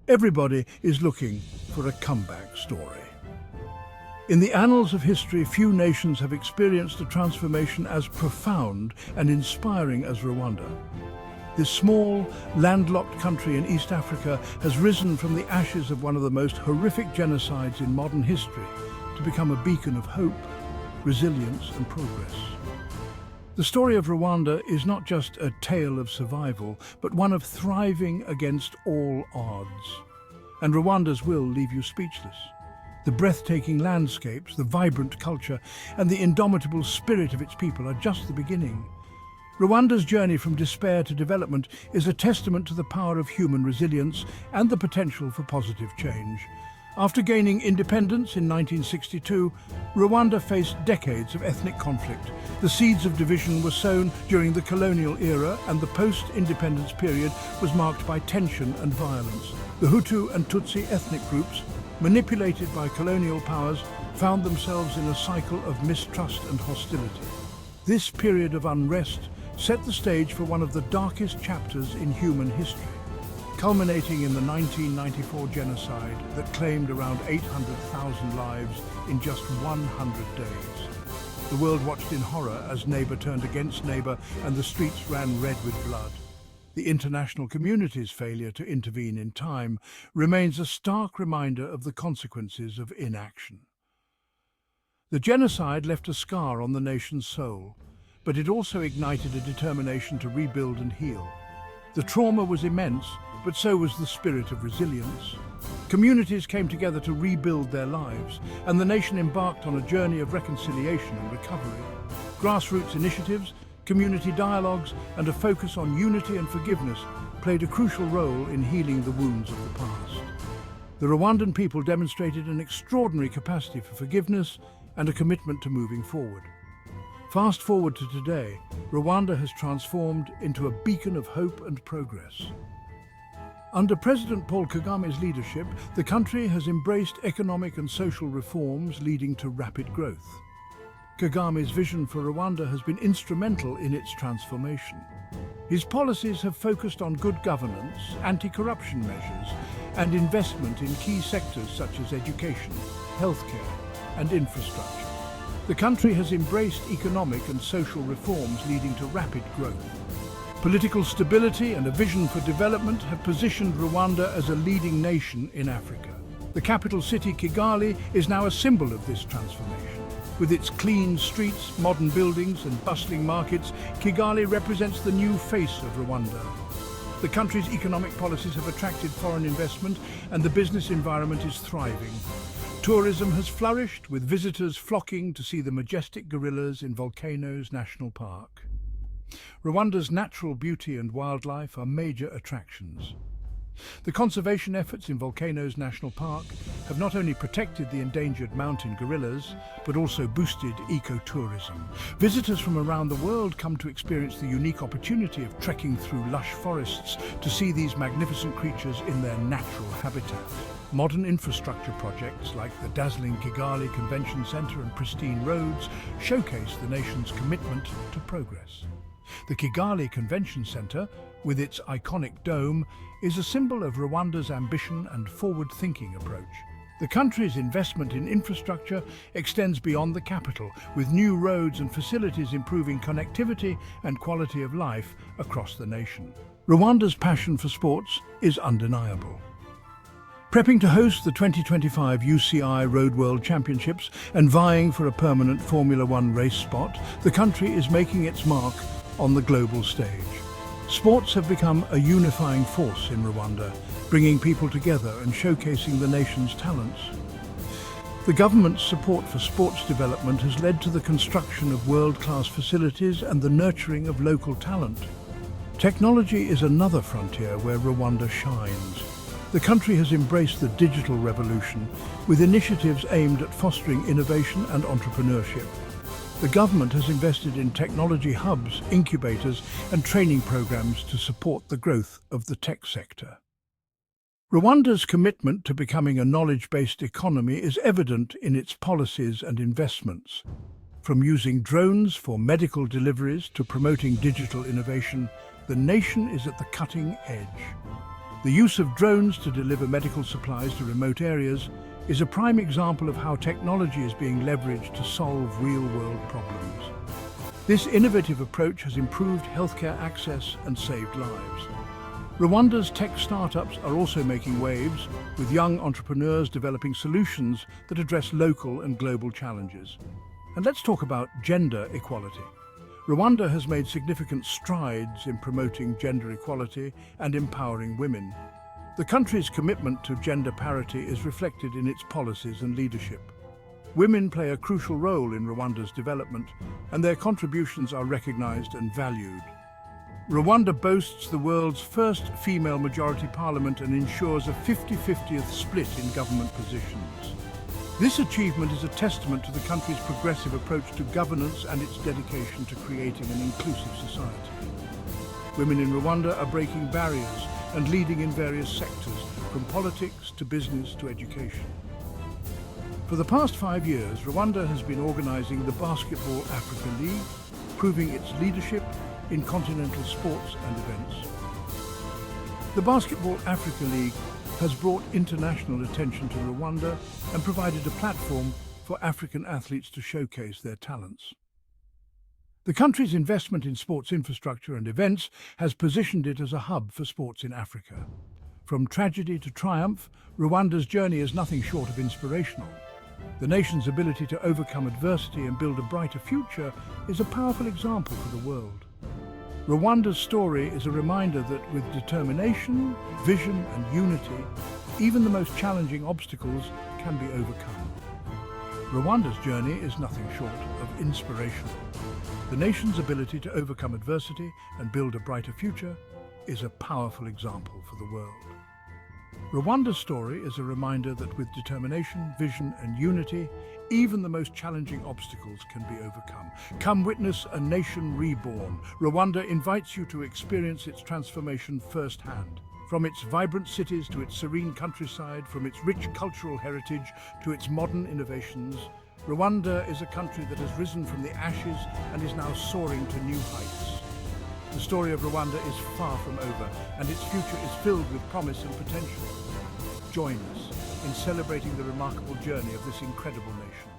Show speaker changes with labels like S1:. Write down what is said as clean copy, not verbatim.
S1: Everybody is looking for a comeback story. In the annals of history, few nations have experienced a transformation as profound and inspiring as Rwanda. This small, landlocked country in East Africa has risen from the ashes of one of the most horrific genocides in modern history to become a beacon of hope, resilience and progress. The story of Rwanda is not just a tale of survival, but one of thriving against all odds. And Rwanda's will leave you speechless. The breathtaking landscapes, the vibrant culture, and the indomitable spirit of its people are just the beginning. Rwanda's journey from despair to development is a testament to the power of human resilience and the potential for positive change. After gaining independence in 1962, Rwanda faced decades of ethnic conflict. The seeds of division were sown during the colonial era, and the post-independence period was marked by tension and violence. The Hutu and Tutsi ethnic groups, manipulated by colonial powers, found themselves in a cycle of mistrust and hostility. This period of unrest set the stage for one of the darkest chapters in human history, culminating in the 1994 genocide that claimed around 800,000 lives in just 100 days. The world watched in horror as neighbor turned against neighbor and the streets ran red with blood. The international community's failure to intervene in time remains a stark reminder of the consequences of inaction. The genocide left a scar on the nation's soul, but it also ignited a determination to rebuild and heal. The trauma was immense, but so was the spirit of resilience. Communities came together to rebuild their lives, and the nation embarked on a journey of reconciliation and recovery. Grassroots initiatives, community dialogues, and a focus on unity and forgiveness played a crucial role in healing the wounds of the past. The Rwandan people demonstrated an extraordinary capacity for forgiveness and a commitment to moving forward. Fast forward to today, Rwanda has transformed into a beacon of hope and progress. Under President Paul Kagame's leadership, the country has embraced economic and social reforms leading to rapid growth. Kagame's vision for Rwanda has been instrumental in its transformation. His policies have focused on good governance, anti-corruption measures, and investment in key sectors such as education, healthcare, and infrastructure. The country has embraced economic and social reforms leading to rapid growth. Political stability and a vision for development have positioned Rwanda as a leading nation in Africa. The capital city, Kigali, is now a symbol of this transformation. With its clean streets, modern buildings and bustling markets, Kigali represents the new face of Rwanda. The country's economic policies have attracted foreign investment and the business environment is thriving. Tourism has flourished, with visitors flocking to see the majestic gorillas in Volcanoes National Park. Rwanda's natural beauty and wildlife are major attractions. The conservation efforts in Volcanoes National Park have not only protected the endangered mountain gorillas, but also boosted ecotourism. Visitors from around the world come to experience the unique opportunity of trekking through lush forests to see these magnificent creatures in their natural habitat. Modern infrastructure projects like the dazzling Kigali Convention Centre and pristine roads showcase the nation's commitment to progress. The Kigali Convention Centre, with its iconic dome, is a symbol of Rwanda's ambition and forward-thinking approach. The country's investment in infrastructure extends beyond the capital, with new roads and facilities improving connectivity and quality of life across the nation. Rwanda's passion for sports is undeniable. Prepping to host the 2025 UCI Road World Championships and vying for a permanent Formula One race spot, the country is making its mark on the global stage. Sports have become a unifying force in Rwanda, bringing people together and showcasing the nation's talents. The government's support for sports development has led to the construction of world-class facilities and the nurturing of local talent. Technology is another frontier where Rwanda shines. The country has embraced the digital revolution with initiatives aimed at fostering innovation and entrepreneurship. The government has invested in technology hubs, incubators, and training programs to support the growth of the tech sector. Rwanda's commitment to becoming a knowledge-based economy is evident in its policies and investments. From using drones for medical deliveries to promoting digital innovation, the nation is at the cutting edge. The use of drones to deliver medical supplies to remote areas is a prime example of how technology is being leveraged to solve real-world problems. This innovative approach has improved healthcare access and saved lives. Rwanda's tech startups are also making waves, with young entrepreneurs developing solutions that address local and global challenges. And let's talk about gender equality. Rwanda has made significant strides in promoting gender equality and empowering women. The country's commitment to gender parity is reflected in its policies and leadership. Women play a crucial role in Rwanda's development, and their contributions are recognized and valued. Rwanda boasts the world's first female majority parliament and ensures a 50-50th split in government positions. This achievement is a testament to the country's progressive approach to governance and its dedication to creating an inclusive society. Women in Rwanda are breaking barriers and leading in various sectors, from politics to business to education. For the past 5 years, Rwanda has been organizing the Basketball Africa League, proving its leadership in continental sports and events. The Basketball Africa League has brought international attention to Rwanda and provided a platform for African athletes to showcase their talents. The country's investment in sports infrastructure and events has positioned it as a hub for sports in Africa. From tragedy to triumph, Rwanda's journey is nothing short of inspirational. The nation's ability to overcome adversity and build a brighter future is a powerful example for the world. Rwanda's story is a reminder that with determination, vision and unity, even the most challenging obstacles can be overcome. Rwanda's journey is nothing short of inspirational. The nation's ability to overcome adversity and build a brighter future is a powerful example for the world. Rwanda's story is a reminder that with determination, vision and unity, even the most challenging obstacles can be overcome. Come witness a nation reborn. Rwanda invites you to experience its transformation firsthand. From its vibrant cities to its serene countryside, from its rich cultural heritage to its modern innovations, Rwanda is a country that has risen from the ashes and is now soaring to new heights. The story of Rwanda is far from over, and its future is filled with promise and potential. Join us in celebrating the remarkable journey of this incredible nation.